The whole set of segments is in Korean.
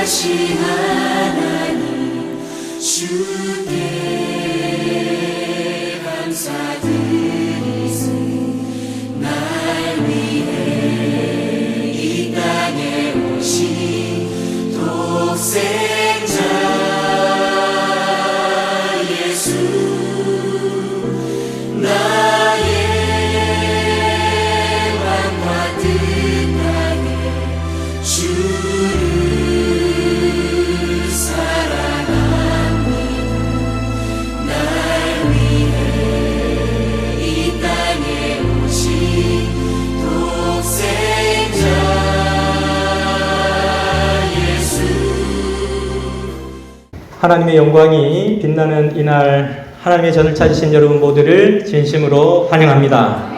전능하신 하나님 주께 감사드리세. 날 위해 이 땅에 오신 독생자 예수, 나의 왕과 뜻하게 주를 사랑합니다. 날 위해 이 땅에 오신 독생자 예수. 하나님의 영광이 빛나는 이날, 하나님의 전을 찾으신 여러분 모두를 진심으로 환영합니다.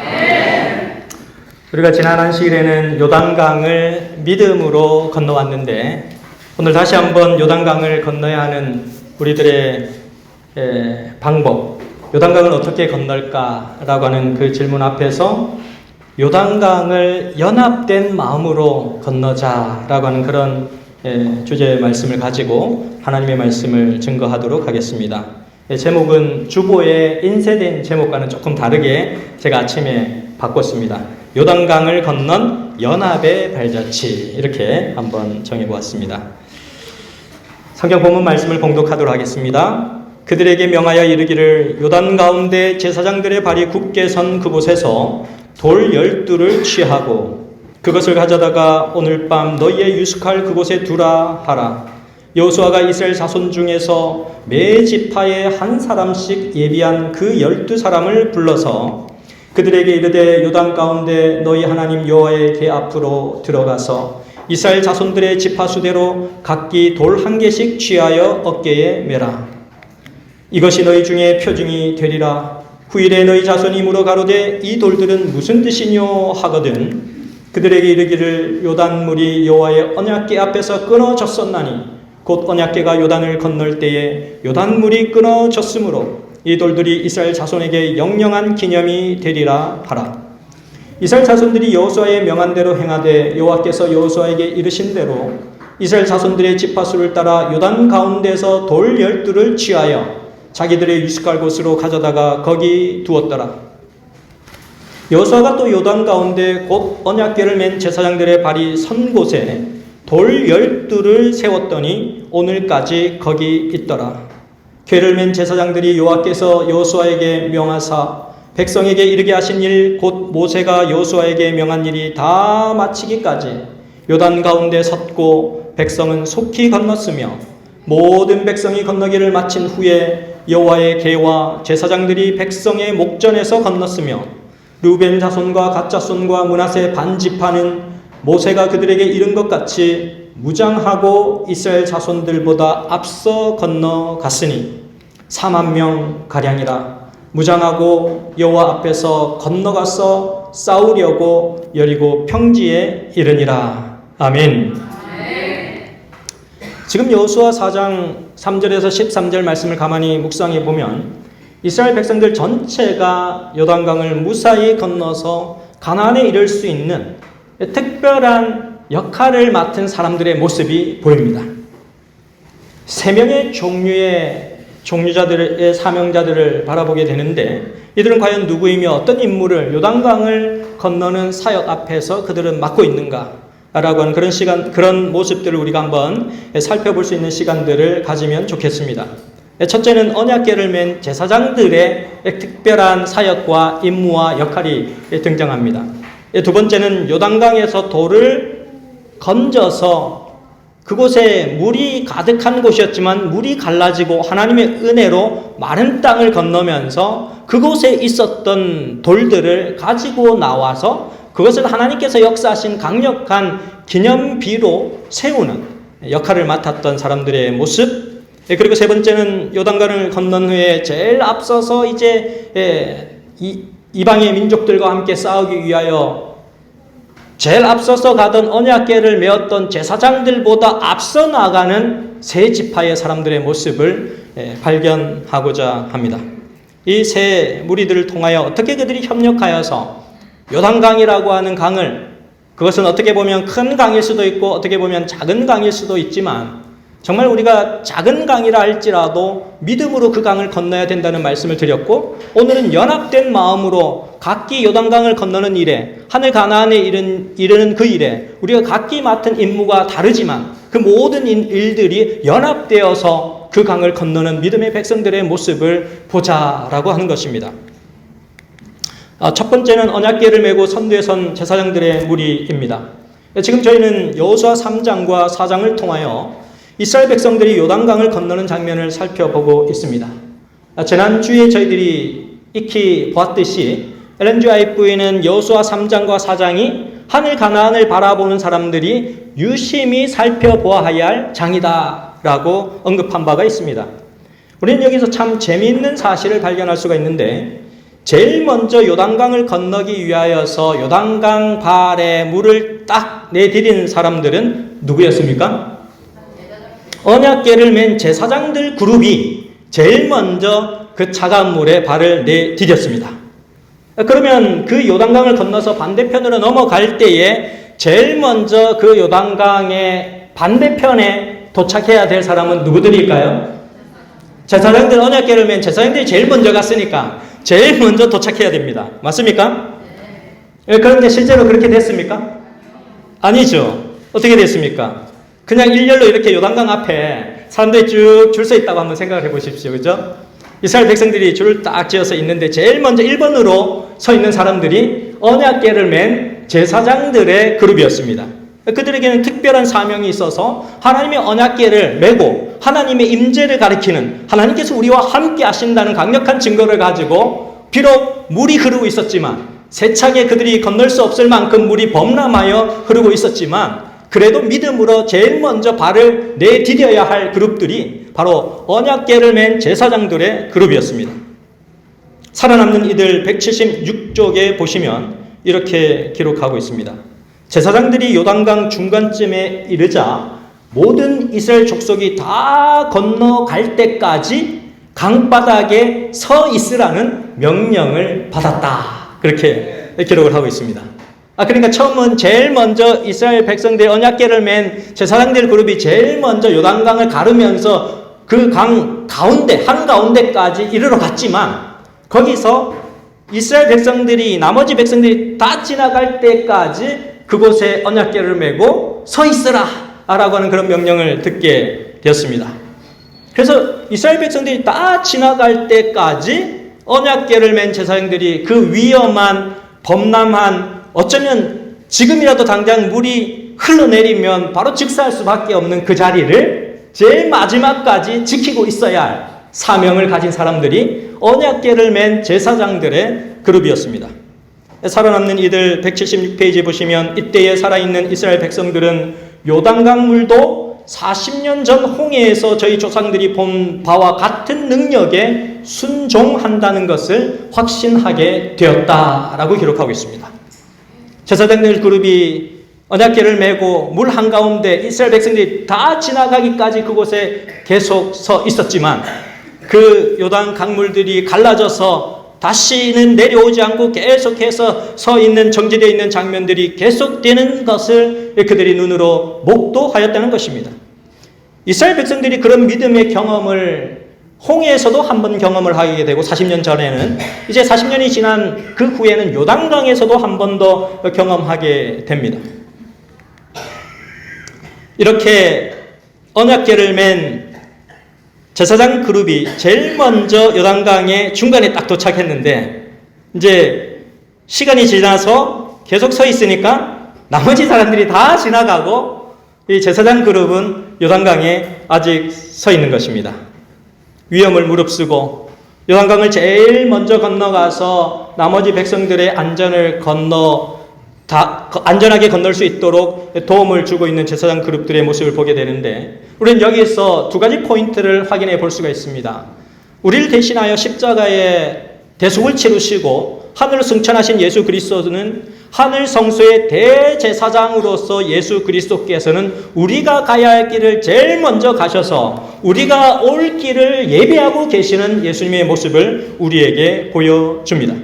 우리가 지난 안식일에는 요단강을 믿음으로 건너왔는데, 오늘 다시 한번 요단강을 건너야 하는 우리들의 방법, 요단강을 어떻게 건널까라고 하는 그 질문 앞에서 요단강을 연합된 마음으로 건너자라고 하는 그런 주제의 말씀을 가지고 하나님의 말씀을 증거하도록 하겠습니다. 제목은 주보의 인쇄된 제목과는 조금 다르게 제가 아침에 바꿨습니다. 요단강을 건넌 연합의 발자취, 이렇게 한번 정해보았습니다. 성경 본문 말씀을 봉독하도록 하겠습니다. 그들에게 명하여 이르기를, 요단 가운데 제사장들의 발이 굳게 선 그곳에서 돌 12를 취하고 그것을 가져다가 오늘 밤 너희의 유숙할 그곳에 두라 하라. 여호수아가 이스라엘 자손 중에서 매 지파에 한 사람씩 예비한 그 12사람을 불러서 그들에게 이르되, 요단 가운데 너희 하나님 여호와의 궤 앞으로 들어가서 이스라엘 자손들의 지파 수대로 각기 돌 한 개씩 취하여 어깨에 매라. 이것이 너희 중에 표징이 되리라. 후일에 너희 자손이 물어 가로되 이 돌들은 무슨 뜻이뇨 하거든 그들에게 이르기를, 요단물이 여호와의 언약궤 앞에서 끊어졌었나니 곧 언약궤가 요단을 건널 때에 요단물이 끊어졌으므로 이 돌들이 이스라엘 자손에게 영영한 기념이 되리라 하라. 이스라엘 자손들이 여호수아의 명한 대로 행하되 여호와께서 여호수아에게 이르신 대로 이스라엘 자손들의 지파수를 따라 요단 가운데서 돌 12를 취하여 자기들의 유숙할 곳으로 가져다가 거기 두었더라. 여호수아가 또 요단 가운데 곧 언약궤를 맨 제사장들의 발이 선 곳에 돌 12를 세웠더니 오늘까지 거기 있더라. 궤를 맨 제사장들이 여호와께서 여호수아에게 명하사 백성에게 이르게 하신 일, 곧 모세가 여호수아에게 명한 일이 다 마치기까지 요단 가운데 섰고 백성은 속히 건넜으며, 모든 백성이 건너기를 마친 후에 여호와의 궤와 제사장들이 백성의 목전에서 건넜으며, 르우벤 자손과 갓 자손과 므낫세 반 지파는 모세가 그들에게 이른 것 같이 무장하고 이스라엘 자손들보다 앞서 건너갔으니 4만 명 가량이라. 무장하고 여호와 앞에서 건너가서 싸우려고 여리고 평지에 이르니라. 아멘. 지금 여호수아 4장 3절에서 13절 말씀을 가만히 묵상해 보면 이스라엘 백성들 전체가 요단강을 무사히 건너서 가나안에 이를 수 있는 특별한 역할을 맡은 사람들의 모습이 보입니다. 3명의 종류자들의 사명자들을 바라보게 되는데, 이들은 과연 누구이며 어떤 임무를 요단강을 건너는 사역 앞에서 그들은 맡고 있는가 라고 하는 그런 모습들을 우리가 한번 살펴볼 수 있는 시간들을 가지면 좋겠습니다. 첫째는 언약궤를 맨 제사장들의 특별한 사역과 임무와 역할이 등장합니다. 두 번째는 요단강에서 돌을 건져서 그곳에 물이 가득한 곳이었지만 물이 갈라지고 하나님의 은혜로 마른 땅을 건너면서 그곳에 있었던 돌들을 가지고 나와서 그것을 하나님께서 역사하신 강력한 기념비로 세우는 역할을 맡았던 사람들의 모습. 그리고 세 번째는 요단강을 건넌 후에 제일 앞서서 이제 이방의 민족들과 함께 싸우기 위하여 제일 앞서서 가던 언약궤를 메었던 제사장들보다 앞서 나가는 세 지파의 사람들의 모습을 발견하고자 합니다. 이 세 무리들을 통하여 어떻게 그들이 협력하여서 요단강이라고 하는 강을 그것은 어떻게 보면 큰 강일 수도 있고 어떻게 보면 작은 강일 수도 있지만 정말 우리가 작은 강이라 할지라도 믿음으로 그 강을 건너야 된다는 말씀을 드렸고, 오늘은 연합된 마음으로 각기 요단강을 건너는 일에, 하늘 가나안에 이르는 그 일에 우리가 각기 맡은 임무가 다르지만 그 모든 일들이 연합되어서 그 강을 건너는 믿음의 백성들의 모습을 보자라고 하는 것입니다. 첫 번째는 언약궤를 메고 선두에 선 제사장들의 무리입니다. 지금 저희는 여호수아 3장과 4장을 통하여 이스라엘 백성들이 요단강을 건너는 장면을 살펴보고 있습니다. 지난주에 저희들이 익히 보았듯이 엘렌 지 화이트 부인은 여호수아 3장과 4장이 하늘 가나안을 바라보는 사람들이 유심히 살펴보아야 할 장이다라고 언급한 바가 있습니다. 우리는 여기서 참 재미있는 사실을 발견할 수가 있는데, 제일 먼저 요단강을 건너기 위하여서 요단강 발에 물을 딱 내디딘 사람들은 누구였습니까? 언약궤를 맨 제사장들 그룹이 제일 먼저 그 차가운 물에 발을 내디뎠습니다. 그러면 그 요단강을 건너서 반대편으로 넘어갈 때에 제일 먼저 그 요단강의 반대편에 도착해야 될 사람은 누구들일까요? 제사장들, 언약궤를 맨 제사장들이 제일 먼저 갔으니까 제일 먼저 도착해야 됩니다. 맞습니까? 그런데 실제로 그렇게 됐습니까? 아니죠. 어떻게 됐습니까? 그냥 일렬로 이렇게 요단강 앞에 사람들이 쭉 줄 서 있다고 한번 생각을 해보십시오. 그죠? 이스라엘 백성들이 줄을 딱 지어서 있는데 제일 먼저 1번으로 서 있는 사람들이 언약궤를 맨 제사장들의 그룹이었습니다. 그들에게는 특별한 사명이 있어서 하나님의 언약궤를 메고 하나님의 임재를 가리키는, 하나님께서 우리와 함께 하신다는 강력한 증거를 가지고 비록 물이 흐르고 있었지만, 세차게 그들이 건널 수 없을 만큼 물이 범람하여 흐르고 있었지만 그래도 믿음으로 제일 먼저 발을 내디뎌야 할 그룹들이 바로 언약궤를 맨 제사장들의 그룹이었습니다. 살아남는 이들 176쪽에 보시면 이렇게 기록하고 있습니다. 제사장들이 요단강 중간쯤에 이르자 모든 이스라엘 족속이 다 건너갈 때까지 강바닥에 서 있으라는 명령을 받았다. 그렇게 기록을 하고 있습니다. 그러니까 처음은 제일 먼저 이스라엘 백성들의 언약궤를 맨 제사장들 그룹이 제일 먼저 요단강을 가르면서 그 강 가운데, 한가운데까지 이르러 갔지만 거기서 이스라엘 백성들이, 나머지 백성들이 다 지나갈 때까지 그곳에 언약궤를 메고 서 있으라 라고 하는 그런 명령을 듣게 되었습니다. 그래서 이스라엘 백성들이 다 지나갈 때까지 언약궤를 맨 제사장들이 그 위험한, 범람한, 어쩌면 지금이라도 당장 물이 흘러내리면 바로 즉사할 수밖에 없는 그 자리를 제일 마지막까지 지키고 있어야 할 사명을 가진 사람들이 언약궤를 맨 제사장들의 그룹이었습니다. 살아남는 이들 176페이지 보시면 이때에 살아있는 이스라엘 백성들은 요단강 물도 40년 전 홍해에서 저희 조상들이 본 바와 같은 능력에 순종한다는 것을 확신하게 되었다라고 기록하고 있습니다. 제사장들 그룹이 언약궤를 메고 물 한가운데 이스라엘 백성들이 다 지나가기까지 그곳에 계속 서 있었지만 그 요단 강물들이 갈라져서 다시는 내려오지 않고 계속해서 서 있는, 정지되어 있는 장면들이 계속되는 것을 그들이 눈으로 목도하였다는 것입니다. 이스라엘 백성들이 그런 믿음의 경험을 홍해에서도 한 번 경험을 하게 되고 40년 전에는, 이제 40년이 지난 그 후에는 요단강에서도 한 번 더 경험하게 됩니다. 이렇게 언약궤를 맨 제사장 그룹이 제일 먼저 요단강의 중간에 딱 도착했는데 이제 시간이 지나서 계속 서 있으니까 나머지 사람들이 다 지나가고 이 제사장 그룹은 요단강에 아직 서 있는 것입니다. 위험을 무릅쓰고 요단강을 제일 먼저 건너가서 나머지 백성들의 안전을 안전하게 건널 수 있도록 도움을 주고 있는 제사장 그룹들의 모습을 보게 되는데, 우리는 여기에서 두 가지 포인트를 확인해 볼 수가 있습니다. 우리를 대신하여 십자가의 대속을 치르시고 하늘로 승천하신 예수 그리스도는 하늘 성소의 대제사장으로서 예수 그리스도께서는 우리가 가야 할 길을 제일 먼저 가셔서 우리가 올 길을 예비하고 계시는 예수님의 모습을 우리에게 보여줍니다.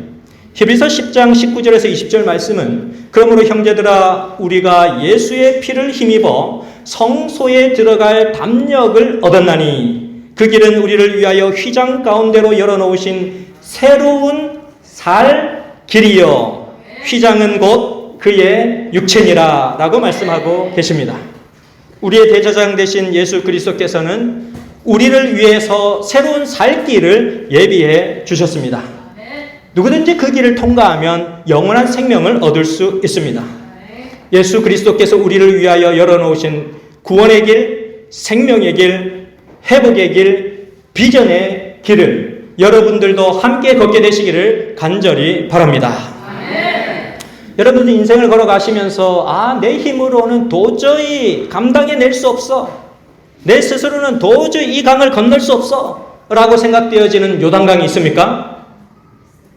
히브리서 10장 19절에서 20절 말씀은 그러므로 형제들아 우리가 예수의 피를 힘입어 성소에 들어갈 담력을 얻었나니 그 길은 우리를 위하여 휘장 가운데로 열어놓으신 새로운 살 길이요 휘장은 곧 그의 육체니라 라고 말씀하고 계십니다. 우리의 대제사장 되신 예수 그리스도께서는 우리를 위해서 새로운 살 길을 예비해 주셨습니다. 누구든지 그 길을 통과하면 영원한 생명을 얻을 수 있습니다. 예수 그리스도께서 우리를 위하여 열어놓으신 구원의 길, 생명의 길, 회복의 길, 비전의 길을 여러분들도 함께 걷게 되시기를 간절히 바랍니다. 여러분들 인생을 걸어가시면서 내 힘으로는 도저히 감당해낼 수 없어. 내 스스로는 도저히 이 강을 건널 수 없어 라고 생각되어지는 요단강이 있습니까?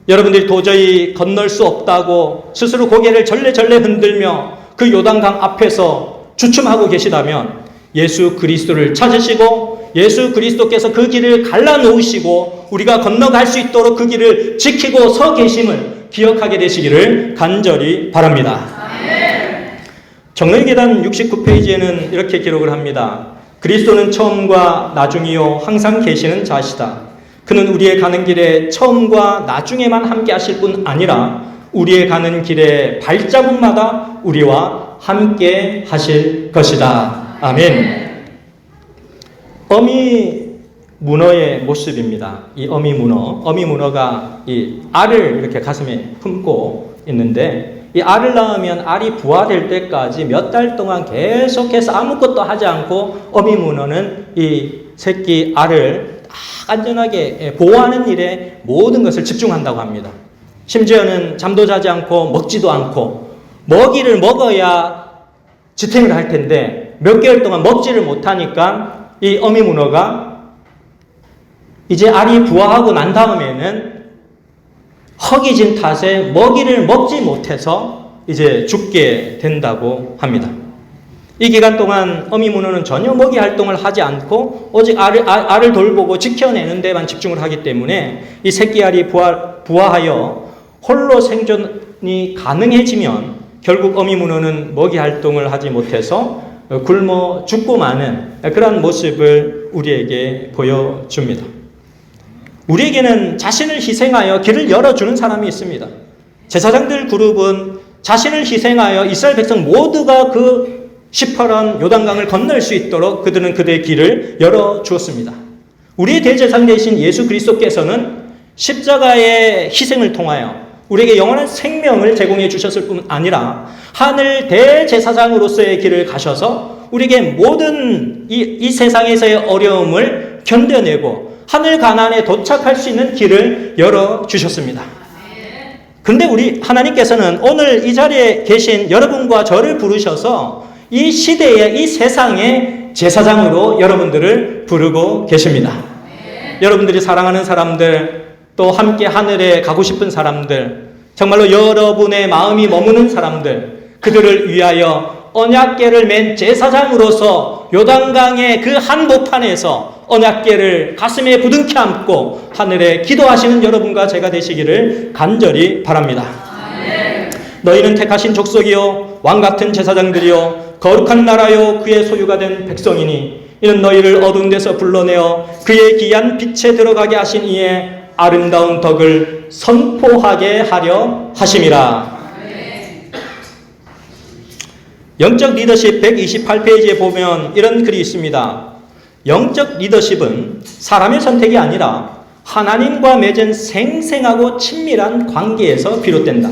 여러분들이 도저히 건널 수 없다고 스스로 고개를 절레절레 흔들며 그 요단강 앞에서 주춤하고 계시다면 예수 그리스도를 찾으시고 예수 그리스도께서 그 길을 갈라놓으시고 우리가 건너갈 수 있도록 그 길을 지키고 서 계심을 기억하게 되시기를 간절히 바랍니다. 정로의 계단 69페이지에는 이렇게 기록을 합니다. 그리스도는 처음과 나중이요 항상 계시는 자시다. 그는 우리의 가는 길에 처음과 나중에만 함께 하실 뿐 아니라 우리의 가는 길의 발자국마다 우리와 함께 하실 것이다. 아멘. 어미 문어의 모습입니다. 이 어미 문어가 이 알을 이렇게 가슴에 품고 있는데 이 알을 낳으면 알이 부화될 때까지 몇 달 동안 계속해서 아무것도 하지 않고 어미 문어는 이 새끼 알을 안전하게 보호하는 일에 모든 것을 집중한다고 합니다. 심지어는 잠도 자지 않고 먹지도 않고 먹이를 먹어야 지탱을 할 텐데 몇 개월 동안 먹지를 못하니까 이 어미 문어가 이제 알이 부화하고 난 다음에는 허기진 탓에 먹이를 먹지 못해서 이제 죽게 된다고 합니다. 이 기간 동안 어미 문어는 전혀 먹이 활동을 하지 않고 오직 알을 돌보고 지켜내는 데만 집중을 하기 때문에 이 새끼 알이 부화하여 홀로 생존이 가능해지면 결국 어미 문어는 먹이 활동을 하지 못해서 굶어 죽고 마는 그런 모습을 우리에게 보여줍니다. 우리에게는 자신을 희생하여 길을 열어주는 사람이 있습니다. 제사장들 그룹은 자신을 희생하여 이스라엘 백성 모두가 그 시퍼런 요단강을 건널 수 있도록 그들은 그들의 길을 열어주었습니다. 우리의 대제사장 되신 예수 그리스도께서는 십자가의 희생을 통하여 우리에게 영원한 생명을 제공해 주셨을 뿐 아니라 하늘 대제사장으로서의 길을 가셔서 우리에게 모든 이 세상에서의 어려움을 견뎌내고 하늘 가나안에 도착할 수 있는 길을 열어주셨습니다. 근데 우리 하나님께서는 오늘 이 자리에 계신 여러분과 저를 부르셔서 이 시대의 이 세상의 제사장으로 여러분들을 부르고 계십니다. 여러분들이 사랑하는 사람들, 또 함께 하늘에 가고 싶은 사람들, 정말로 여러분의 마음이 머무는 사람들, 그들을 위하여 언약궤를 맨 제사장으로서 요단강의 그 한복판에서 언약궤를 가슴에 부둥켜 안고 하늘에 기도하시는 여러분과 제가 되시기를 간절히 바랍니다. 너희는 택하신 족속이요 왕같은 제사장들이요 거룩한 나라요 그의 소유가 된 백성이니 이는 너희를 어두운 데서 불러내어 그의 귀한 빛에 들어가게 하신 이의 아름다운 덕을 선포하게 하려 하심이라. 영적 리더십 128페이지에 보면 이런 글이 있습니다. 영적 리더십은 사람의 선택이 아니라 하나님과 맺은 생생하고 친밀한 관계에서 비롯된다.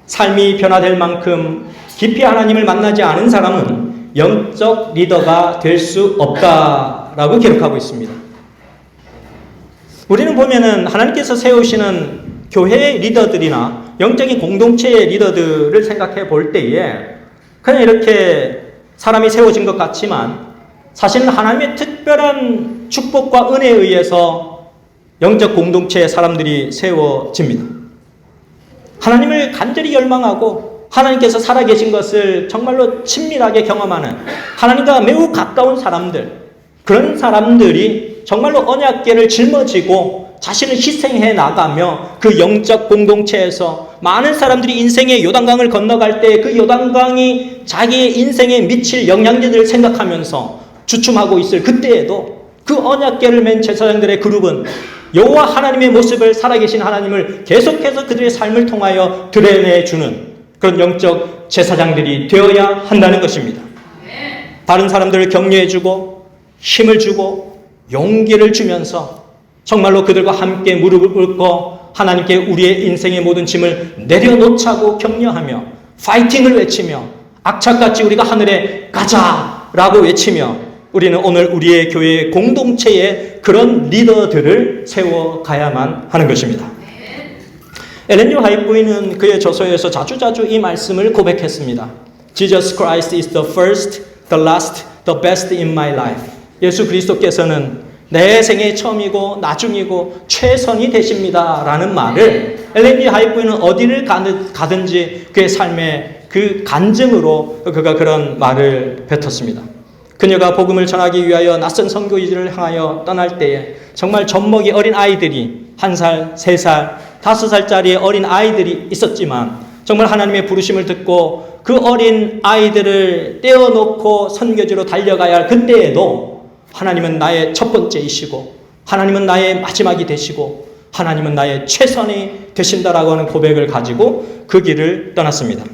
삶이 변화될 만큼 깊이 하나님을 만나지 않은 사람은 영적 리더가 될 수 없다라고 기록하고 있습니다. 우리는 보면은 하나님께서 세우시는 교회의 리더들이나 영적인 공동체의 리더들을 생각해 볼 때에 그냥 이렇게 사람이 세워진 것 같지만 사실은 하나님의 특별한 축복과 은혜에 의해서 영적 공동체의 사람들이 세워집니다. 하나님을 간절히 열망하고 하나님께서 살아계신 것을 정말로 친밀하게 경험하는 하나님과 매우 가까운 사람들, 그런 사람들이 정말로 언약궤를 짊어지고 자신을 희생해 나가며 그 영적 공동체에서 많은 사람들이 인생의 요단강을 건너갈 때 그 요단강이 자기의 인생에 미칠 영향력을 생각하면서 주춤하고 있을 그때에도 그 언약궤를 맨 제사장들의 그룹은 여호와 하나님의 모습을, 살아계신 하나님을 계속해서 그들의 삶을 통하여 드러내주는 그런 영적 제사장들이 되어야 한다는 것입니다. 다른 사람들을 격려해주고 힘을 주고 용기를 주면서 정말로 그들과 함께 무릎을 꿇고 하나님께 우리의 인생의 모든 짐을 내려놓자고 격려하며 파이팅을 외치며 악착같이 우리가 하늘에 가자라고 외치며 우리는 오늘 우리의 교회 공동체에 그런 리더들을 세워가야만 하는 것입니다. 엘렌 유 화이트 부인은 그의 저서에서 자주자주 이 말씀을 고백했습니다. Jesus Christ is the first, the last, the best in my life. 예수 그리스도께서는 내 생의 처음이고 나중이고 최선이 되십니다 라는 말을 엘렌 유 화이트 부인은 어디를 가든지 그의 삶의 그 간증으로 그가 그런 말을 뱉었습니다. 그녀가 복음을 전하기 위하여 낯선 선교지를 향하여 떠날 때에 정말 젖먹이 어린 아이들이 1살, 3살, 5살짜리의 어린 아이들이 있었지만 정말 하나님의 부르심을 듣고 그 어린 아이들을 떼어놓고 선교지로 달려가야 할 그때에도 하나님은 나의 첫 번째이시고 하나님은 나의 마지막이 되시고 하나님은 나의 최선이 되신다라고 하는 고백을 가지고 그 길을 떠났습니다.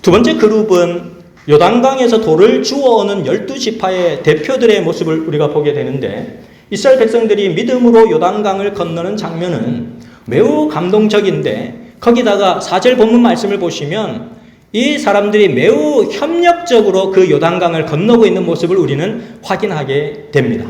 두 번째 그룹은 요단강에서 돌을 주워오는 12지파의 대표들의 모습을 우리가 보게 되는데 이스라엘 백성들이 믿음으로 요단강을 건너는 장면은 매우 감동적인데 거기다가 4절 본문 말씀을 보시면 이 사람들이 매우 협력적으로 그 요단강을 건너고 있는 모습을 우리는 확인하게 됩니다.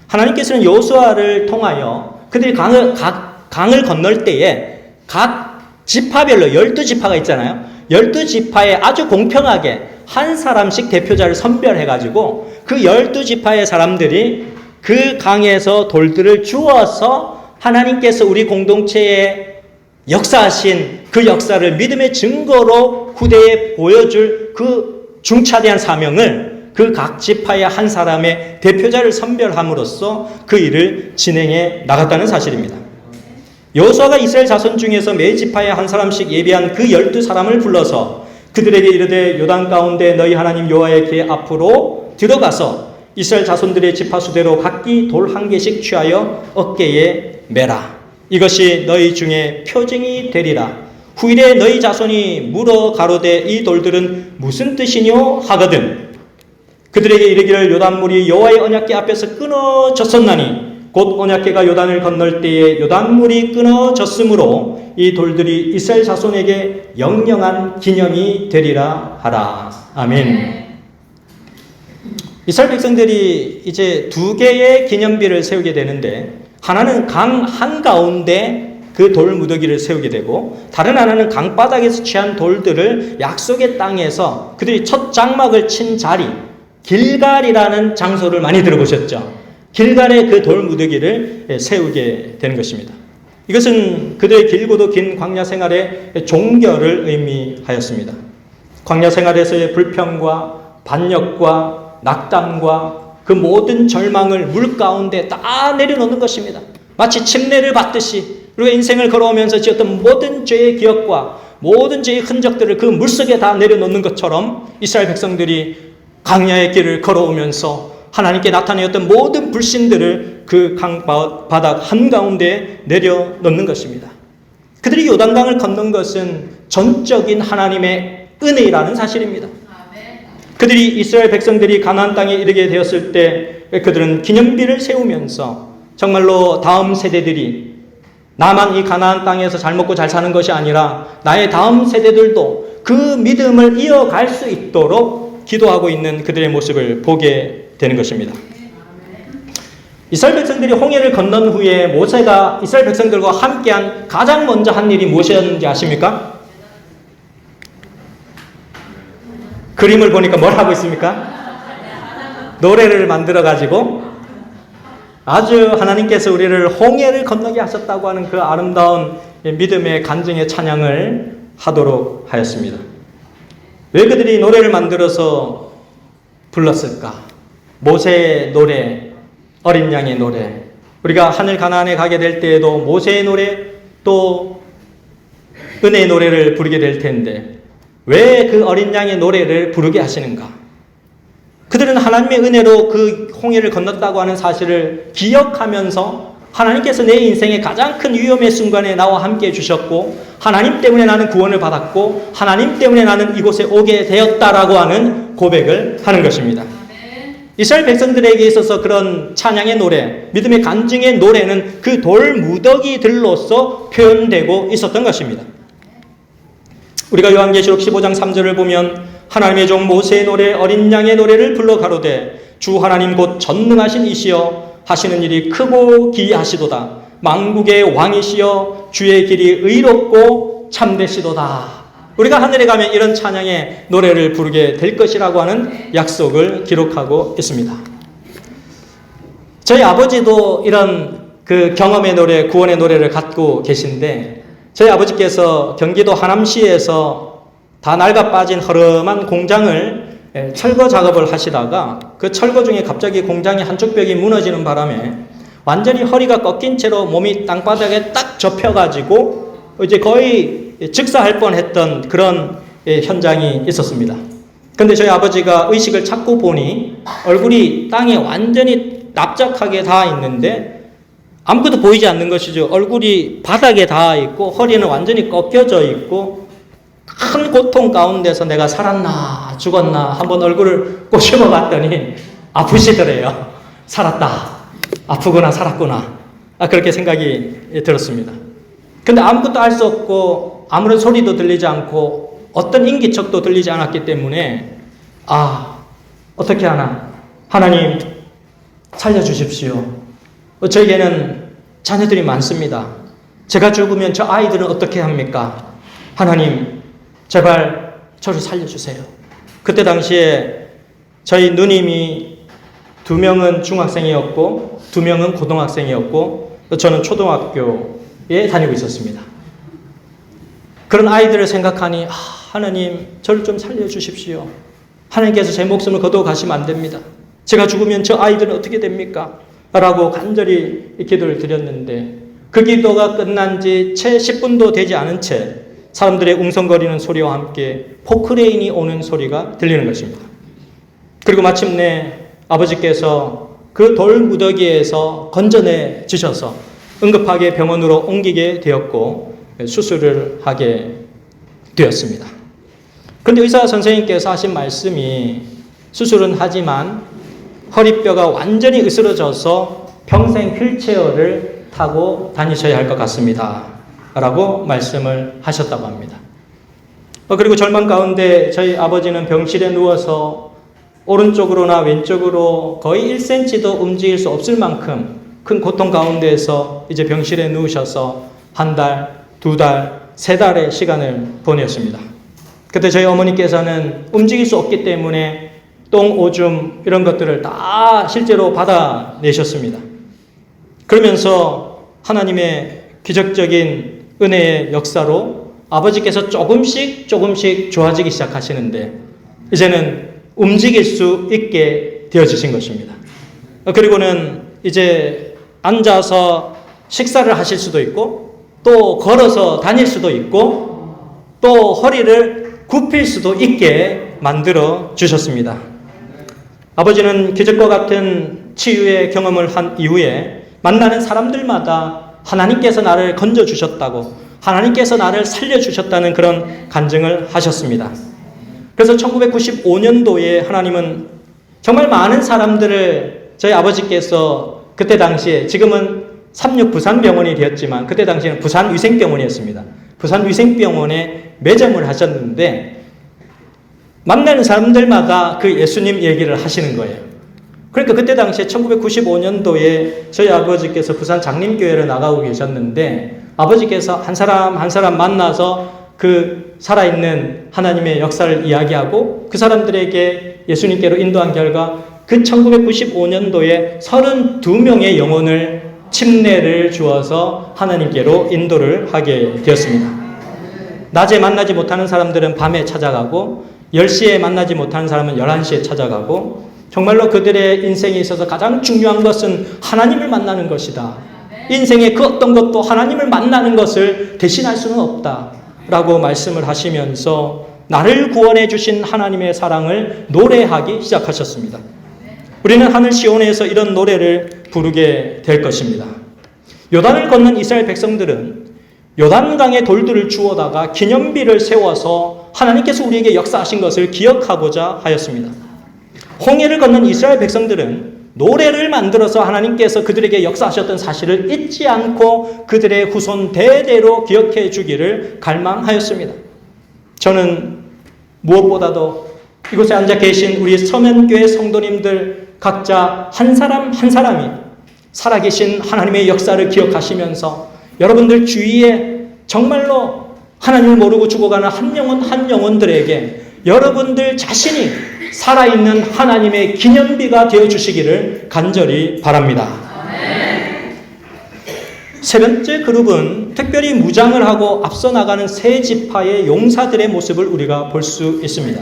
하나님께서는 여호수아를 통하여 그들이 강을 건널 때에 각 지파별로 12지파가 있잖아요. 12지파에 아주 공평하게 한 사람씩 대표자를 선별해가지고 그 12지파의 사람들이 그 강에서 돌들을 주워서 하나님께서 우리 공동체에 역사하신 그 역사를 믿음의 증거로 후대에 보여줄 그 중차대한 사명을 그 각 지파의 한 사람의 대표자를 선별함으로써 그 일을 진행해 나갔다는 사실입니다. 여호수아가 이스라엘 자손 중에서 매 지파에 한 사람씩 예비한 그 12사람을 불러서 그들에게 이르되 요단 가운데 너희 하나님 여호와의 궤 앞으로 들어가서 이스라엘 자손들의 지파 수대로 각기 돌 1개씩 취하여 어깨에 매라. 이것이 너희 중에 표징이 되리라. 후일에 너희 자손이 물어 가로되 이 돌들은 무슨 뜻이뇨 하거든 그들에게 이르기를 요단물이 여호와의 언약궤 앞에서 끊어졌었나니 곧 언약궤가 요단을 건널 때에 요단물이 끊어졌으므로 이 돌들이 이스라엘 자손에게 영영한 기념이 되리라 하라. 아멘. 이스라엘 백성들이 이제 2개의 기념비를 세우게 되는데 하나는 강 한가운데 그 돌무더기를 세우게 되고 다른 하나는 강바닥에서 취한 돌들을 약속의 땅에서 그들이 첫 장막을 친 자리 길갈이라는 장소를 많이 들어보셨죠? 길갈의 그 돌무더기를 세우게 되는 것입니다. 이것은 그들의 길고도 긴 광야 생활의 종결을 의미하였습니다. 광야 생활에서의 불평과 반역과 낙담과 그 모든 절망을 물 가운데 다 내려놓는 것입니다. 마치 침례를 받듯이 우리가 인생을 걸어오면서 지었던 모든 죄의 기억과 모든 죄의 흔적들을 그 물속에 다 내려놓는 것처럼 이스라엘 백성들이 광야의 길을 걸어오면서 하나님께 나타내었던 모든 불신들을 그 강바닥 한가운데 내려놓는 것입니다. 그들이 요단강을 건넌 것은 전적인 하나님의 은혜라는 사실입니다. 그들이 이스라엘 백성들이 가나안 땅에 이르게 되었을 때 그들은 기념비를 세우면서 정말로 다음 세대들이 나만 이 가나안 땅에서 잘 먹고 잘 사는 것이 아니라 나의 다음 세대들도 그 믿음을 이어갈 수 있도록 기도하고 있는 그들의 모습을 보게 되는 것입니다. 이스라엘 백성들이 홍해를 건넌 후에 모세가 이스라엘 백성들과 함께한 가장 먼저 한 일이 무엇이었는지 아십니까? 그림을 보니까 뭘 하고 있습니까? 노래를 만들어가지고 아주 하나님께서 우리를 홍해를 건너게 하셨다고 하는 그 아름다운 믿음의 간증의 찬양을 하도록 하였습니다. 왜 그들이 노래를 만들어서 불렀을까? 모세의 노래, 어린 양의 노래, 우리가 하늘 가나안에 가게 될 때에도 모세의 노래 또 은혜의 노래를 부르게 될 텐데 왜 그 어린 양의 노래를 부르게 하시는가? 그들은 하나님의 은혜로 그 홍해를 건넜다고 하는 사실을 기억하면서 하나님께서 내 인생의 가장 큰 위험의 순간에 나와 함께 해주셨고 하나님 때문에 나는 구원을 받았고 하나님 때문에 나는 이곳에 오게 되었다라고 하는 고백을 하는 것입니다. 이스라엘 백성들에게 있어서 그런 찬양의 노래, 믿음의 간증의 노래는 그 돌 무더기들로서 표현되고 있었던 것입니다. 우리가 요한계시록 15장 3절을 보면 하나님의 종 모세의 노래 어린 양의 노래를 불러 가로되 주 하나님 곧 전능하신 이시여 하시는 일이 크고 기이하시도다. 만국의 왕이시여 주의 길이 의롭고 참되시도다. 우리가 하늘에 가면 이런 찬양의 노래를 부르게 될 것이라고 하는 약속을 기록하고 있습니다. 저희 아버지도 이런 그 경험의 노래, 구원의 노래를 갖고 계신데 저희 아버지께서 경기도 하남시에서 다 낡아 빠진 허름한 공장을 철거 작업을 하시다가 그 철거 중에 갑자기 공장의 한쪽 벽이 무너지는 바람에 완전히 허리가 꺾인 채로 몸이 땅바닥에 딱 접혀가지고 이제 거의 즉사할 뻔했던 그런 현장이 있었습니다. 그런데 저희 아버지가 의식을 찾고 보니 얼굴이 땅에 완전히 납작하게 닿아 있는데 아무것도 보이지 않는 것이죠. 얼굴이 바닥에 닿아 있고 허리는 완전히 꺾여져 있고 큰 고통 가운데서 내가 살았나 죽었나 한번 얼굴을 꼬집어 봤더니 아프시더래요. 살았다. 아프구나 살았구나. 그렇게 생각이 들었습니다. 근데 아무것도 알 수 없고 아무런 소리도 들리지 않고 어떤 인기척도 들리지 않았기 때문에 어떻게 하나 하나님 살려주십시오. 저에게는 자녀들이 많습니다. 제가 죽으면 저 아이들은 어떻게 합니까? 하나님 제발 저를 살려주세요. 그때 당시에 저희 누님이 2명은 중학생이었고 2명은 고등학생이었고 저는 초등학교에 다니고 있었습니다. 그런 아이들을 생각하니 하나님 저를 좀 살려주십시오. 하나님께서 제 목숨을 거두어 가시면 안 됩니다. 제가 죽으면 저 아이들은 어떻게 됩니까? 라고 간절히 기도를 드렸는데 그 기도가 끝난 지 채 10분도 되지 않은 채 사람들의 웅성거리는 소리와 함께 포크레인이 오는 소리가 들리는 것입니다. 그리고 마침내 아버지께서 그 돌 무더기에서 건져내 주셔서 응급하게 병원으로 옮기게 되었고 수술을 하게 되었습니다. 그런데 의사 선생님께서 하신 말씀이 수술은 하지만 허리뼈가 완전히 으스러져서 평생 휠체어를 타고 다니셔야 할 것 같습니다. 라고 말씀을 하셨다고 합니다. 그리고 절망 가운데 저희 아버지는 병실에 누워서 오른쪽으로나 왼쪽으로 거의 1cm도 움직일 수 없을 만큼 큰 고통 가운데에서 이제 병실에 누우셔서 1달, 2달, 3달의 시간을 보냈습니다. 그때 저희 어머니께서는 움직일 수 없기 때문에 똥, 오줌 이런 것들을 다 실제로 받아내셨습니다. 그러면서 하나님의 기적적인 은혜의 역사로 아버지께서 조금씩 좋아지기 시작하시는데 이제는 움직일 수 있게 되어지신 것입니다. 그리고는 이제 앉아서 식사를 하실 수도 있고 또 걸어서 다닐 수도 있고 또 허리를 굽힐 수도 있게 만들어 주셨습니다. 아버지는 기적과 같은 치유의 경험을 한 이후에 만나는 사람들마다 하나님께서 나를 건져주셨다고 하나님께서 나를 살려주셨다는 그런 간증을 하셨습니다. 그래서 1995년도에 하나님은 정말 많은 사람들을 저희 아버지께서 그때 당시에 지금은 삼육 부산병원이 되었지만 그때 당시에는 부산위생병원이었습니다. 부산위생병원에 매점을 하셨는데 만나는 사람들마다 그 예수님 얘기를 하시는 거예요. 그러니까 그때 당시에 1995년도에 저희 아버지께서 부산 장림교회를 나가고 계셨는데 아버지께서 한 사람 한 사람 만나서 그 살아있는 하나님의 역사를 이야기하고 그 사람들에게 예수님께로 인도한 결과 그 1995년도에 32명의 영혼을 침례를 주어서 하나님께로 인도를 하게 되었습니다. 낮에 만나지 못하는 사람들은 밤에 찾아가고 10시에 만나지 못하는 사람은 11시에 찾아가고 정말로 그들의 인생에 있어서 가장 중요한 것은 하나님을 만나는 것이다. 인생의 그 어떤 것도 하나님을 만나는 것을 대신할 수는 없다라고 말씀을 하시면서 나를 구원해 주신 하나님의 사랑을 노래하기 시작하셨습니다. 우리는 하늘 시온에서 이런 노래를 부르게 될 것입니다. 요단을 건넌 이스라엘 백성들은 요단강에 돌들을 주워다가 기념비를 세워서 하나님께서 우리에게 역사하신 것을 기억하고자 하였습니다. 홍해를 건넌 이스라엘 백성들은 노래를 만들어서 하나님께서 그들에게 역사하셨던 사실을 잊지 않고 그들의 후손 대대로 기억해 주기를 갈망하였습니다. 저는 무엇보다도 이곳에 앉아 계신 우리 서면교회 성도님들 각자 한 사람 한 사람이 살아계신 하나님의 역사를 기억하시면서 여러분들 주위에 정말로 하나님을 모르고 죽어가는 한 영혼들에게 여러분들 자신이 살아있는 하나님의 기념비가 되어주시기를 간절히 바랍니다. 세 번째 그룹은 특별히 무장을 하고 앞서 나가는 세 지파의 용사들의 모습을 우리가 볼 수 있습니다.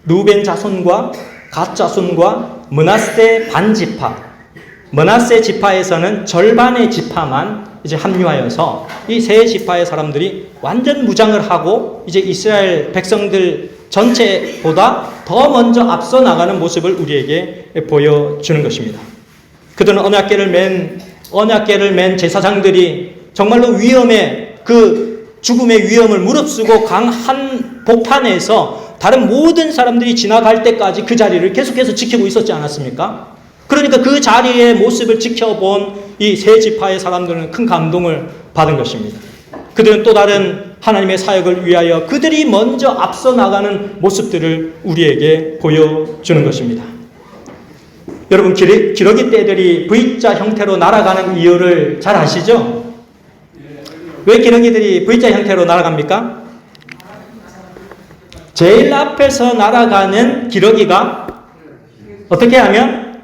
루벤 자손과 갓 자손과 므낫세 반지파. 므낫세 지파에서는 절반의 지파만 이제 합류하여서 이 세 지파의 사람들이 완전 무장을 하고 이제 이스라엘 백성들 전체보다 더 먼저 앞서 나가는 모습을 우리에게 보여주는 것입니다. 그들은 언약궤를 맨 제사장들이 정말로 위험에 그 죽음의 위험을 무릅쓰고 강 한 복판에서 다른 모든 사람들이 지나갈 때까지 그 자리를 계속해서 지키고 있었지 않았습니까? 그러니까 그 자리의 모습을 지켜본 이 세 지파의 사람들은 큰 감동을 받은 것입니다. 그들은 또 다른 하나님의 사역을 위하여 그들이 먼저 앞서 나가는 모습들을 우리에게 보여주는 것입니다. 여러분, 기러기 떼들이 V자 형태로 날아가는 이유를 잘 아시죠? 왜 기러기들이 V자 형태로 날아갑니까? 제일 앞에서 날아가는 기러기가 어떻게 하면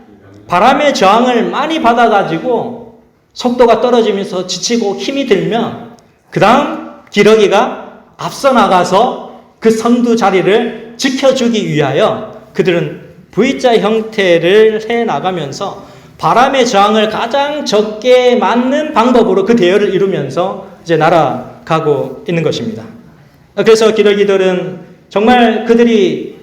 바람의 저항을 많이 받아가지고 속도가 떨어지면서 지치고 힘이 들면 그 다음 기러기가 앞서 나가서 그 선두 자리를 지켜주기 위하여 그들은 V자 형태를 해나가면서 바람의 저항을 가장 적게 맞는 방법으로 그 대열을 이루면서 이제 날아가고 있는 것입니다. 그래서 기러기들은 정말 그들이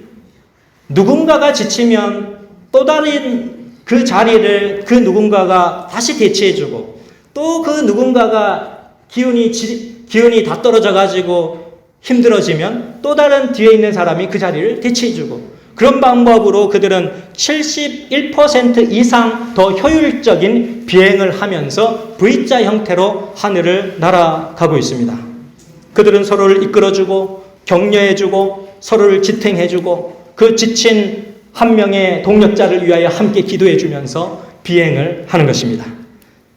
누군가가 지치면 또 다른 그 자리를 그 누군가가 다시 대체해주고 또 그 누군가가 기운이 다 떨어져가지고 힘들어지면 또 다른 뒤에 있는 사람이 그 자리를 대체해주고 그런 방법으로 그들은 71% 이상 더 효율적인 비행을 하면서 V자 형태로 하늘을 날아가고 있습니다. 그들은 서로를 이끌어주고 격려해주고 서로를 지탱해주고 그 지친 한 명의 동력자를 위하여 함께 기도해주면서 비행을 하는 것입니다.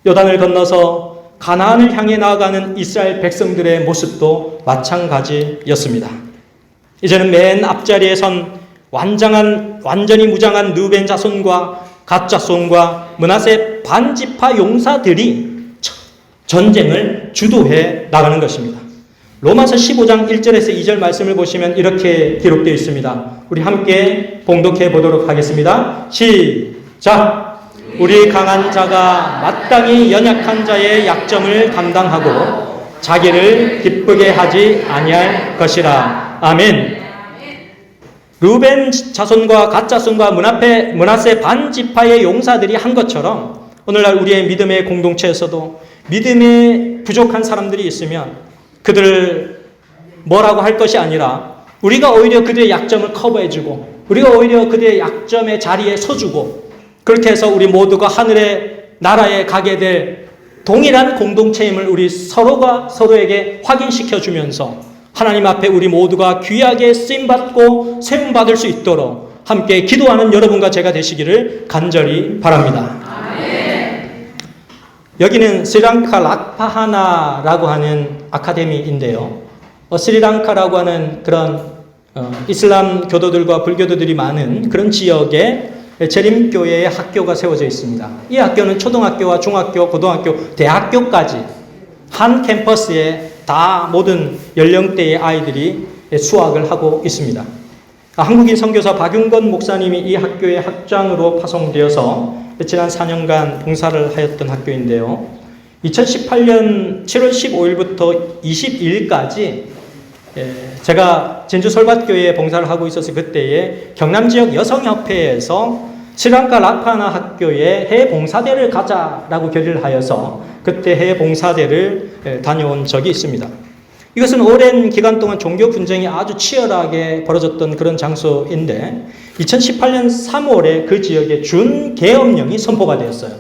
요단을 건너서 가나안을 향해 나아가는 이스라엘 백성들의 모습도 마찬가지였습니다. 이제는 맨 앞자리에 선 완전히 무장한 루벤 자손과 갓 자손과 므낫세 반지파 용사들이 전쟁을 주도해 나가는 것입니다. 로마서 15장 1절에서 2절 말씀을 보시면 이렇게 기록되어 있습니다. 우리 함께 봉독해 보도록 하겠습니다. 시작! 우리 강한 자가 마땅히 연약한 자의 약점을 담당하고 자기를 기쁘게 하지 아니할 것이라. 아멘. 루벤 자손과 갓 자손과 므낫세 반지파의 용사들이 한 것처럼 오늘날 우리의 믿음의 공동체에서도 믿음에 부족한 사람들이 있으면 그들을 뭐라고 할 것이 아니라 우리가 오히려 그들의 약점을 커버해주고 우리가 오히려 그들의 약점의 자리에 서주고 그렇게 해서 우리 모두가 하늘의 나라에 가게 될 동일한 공동체임을 우리 서로가 서로에게 확인시켜주면서 하나님 앞에 우리 모두가 귀하게 쓰임받고 세움받을 수 있도록 함께 기도하는 여러분과 제가 되시기를 간절히 바랍니다. 여기는 스리랑카 락파하나라고 하는 아카데미인데요. 스리랑카라고 하는 그런 이슬람 교도들과 불교도들이 많은 그런 지역에 재림교회의 학교가 세워져 있습니다. 이 학교는 초등학교와 중학교, 고등학교, 대학교까지 한 캠퍼스에 다 모든 연령대의 아이들이 수학을 하고 있습니다. 한국인 선교사 박윤건 목사님이 이 학교의 학장으로 파송되어서 지난 4년간 봉사를 하였던 학교인데요. 2018년 7월 15일부터 22일까지 제가 진주 설밭교회에 봉사를 하고 있어서 그때에 경남지역 여성협회에서 스리랑카 라파나 학교에 해외 봉사대를 가자라고 결의를 하여서 그때 해외 봉사대를 다녀온 적이 있습니다. 이것은 오랜 기간 동안 종교 분쟁이 아주 치열하게 벌어졌던 그런 장소인데 2018년 3월에 그 지역에 준계엄령이 선포가 되었어요.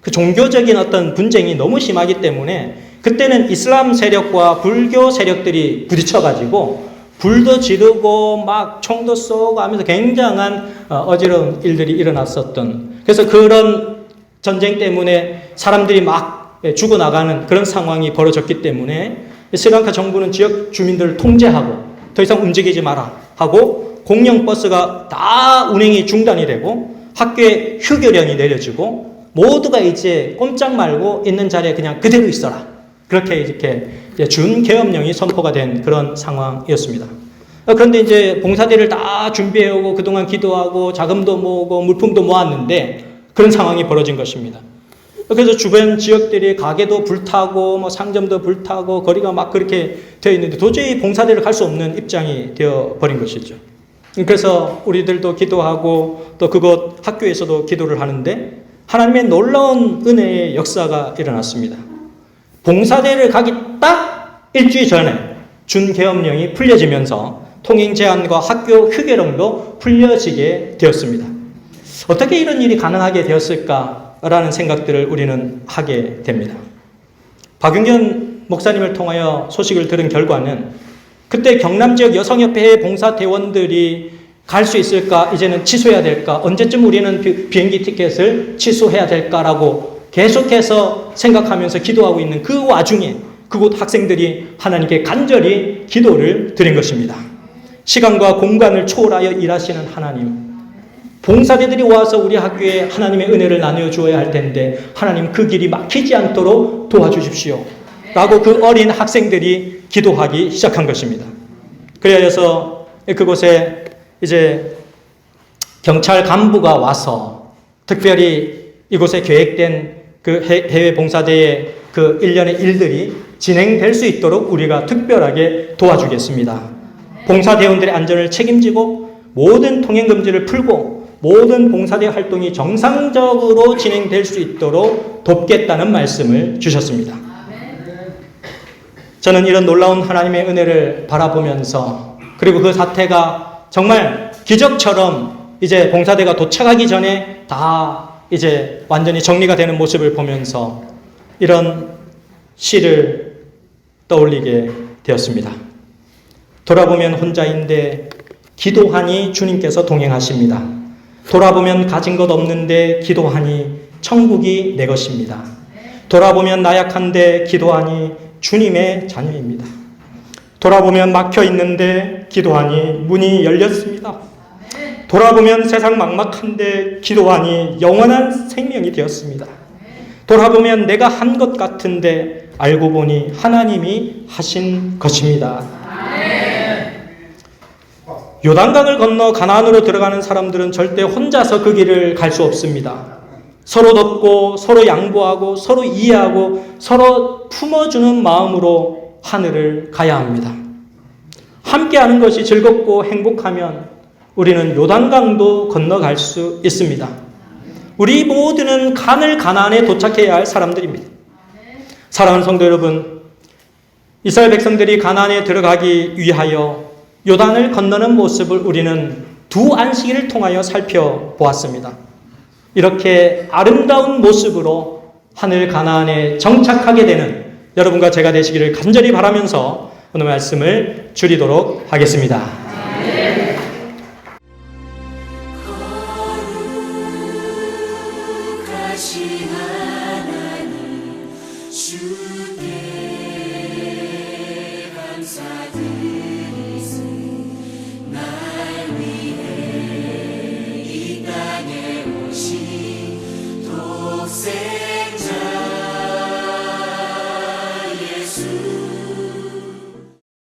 그 종교적인 어떤 분쟁이 너무 심하기 때문에 그때는 이슬람 세력과 불교 세력들이 부딪혀가지고 불도 지르고 막 총도 쏘고 하면서 굉장한 어지러운 일들이 일어났었던, 그래서 그런 전쟁 때문에 사람들이 막 죽어나가는 그런 상황이 벌어졌기 때문에 스리랑카 정부는 지역 주민들을 통제하고 더 이상 움직이지 마라 하고 공영 버스가 다 운행이 중단이 되고 학교에 휴교령이 내려지고 모두가 이제 꼼짝 말고 있는 자리에 그냥 그대로 있어라, 그렇게 이렇게 준계엄령이 선포가 된 그런 상황이었습니다. 그런데 이제 봉사대를 다 준비해오고 그동안 기도하고 자금도 모으고 물품도 모았는데 그런 상황이 벌어진 것입니다. 그래서 주변 지역들이 가게도 불타고 뭐 상점도 불타고 거리가 막 그렇게 되어 있는데 도저히 봉사대를 갈 수 없는 입장이 되어 버린 것이죠. 그래서 우리들도 기도하고 또 그곳 학교에서도 기도를 하는데 하나님의 놀라운 은혜의 역사가 일어났습니다. 봉사대를 가기 딱 일주일 전에 준계엄령이 풀려지면서 통행 제한과 학교 휴교령도 풀려지게 되었습니다. 어떻게 이런 일이 가능하게 되었을까라는 생각들을 우리는 하게 됩니다. 박윤건 목사님을 통하여 소식을 들은 결과는 그때 경남 지역 여성협회 봉사대원들이 갈 수 있을까, 이제는 취소해야 될까, 언제쯤 우리는 비행기 티켓을 취소해야 될까라고 계속해서 생각하면서 기도하고 있는 그 와중에 그곳 학생들이 하나님께 간절히 기도를 드린 것입니다. 시간과 공간을 초월하여 일하시는 하나님, 봉사대들이 와서 우리 학교에 하나님의 은혜를 나누어 주어야 할 텐데 하나님 그 길이 막히지 않도록 도와주십시오 라고 그 어린 학생들이 기도하기 시작한 것입니다. 그래서 그곳에 이제 경찰 간부가 와서 특별히 이곳에 계획된 그 해외 봉사대의 그 일련의 일들이 진행될 수 있도록 우리가 특별하게 도와주겠습니다. 봉사대원들의 안전을 책임지고 모든 통행금지를 풀고 모든 봉사대 활동이 정상적으로 진행될 수 있도록 돕겠다는 말씀을 주셨습니다. 저는 이런 놀라운 하나님의 은혜를 바라보면서, 그리고 그 사태가 정말 기적처럼 이제 봉사대가 도착하기 전에 다 이제 완전히 정리가 되는 모습을 보면서 이런 시를 떠올리게 되었습니다. 돌아보면 혼자인데 기도하니 주님께서 동행하십니다. 돌아보면 가진 것 없는데 기도하니 천국이 내 것입니다. 돌아보면 나약한데 기도하니 주님의 자녀입니다. 돌아보면 막혀 있는데 기도하니 문이 열렸습니다. 돌아보면 세상 막막한데 기도하니 영원한 생명이 되었습니다. 돌아보면 내가 한 것 같은데 알고 보니 하나님이 하신 것입니다. 요단강을 건너 가나안으로 들어가는 사람들은 절대 혼자서 그 길을 갈 수 없습니다. 서로 돕고 서로 양보하고 서로 이해하고 서로 품어주는 마음으로 하늘을 가야 합니다. 함께하는 것이 즐겁고 행복하면 우리는 요단강도 건너갈 수 있습니다. 우리 모두는 가나안에 도착해야 할 사람들입니다. 사랑하는 성도 여러분, 이스라엘 백성들이 가나안에 들어가기 위하여 요단을 건너는 모습을 우리는 두 안식일을 통하여 살펴보았습니다. 이렇게 아름다운 모습으로 하늘 가나안에 정착하게 되는 여러분과 제가 되시기를 간절히 바라면서 오늘 말씀을 줄이도록 하겠습니다.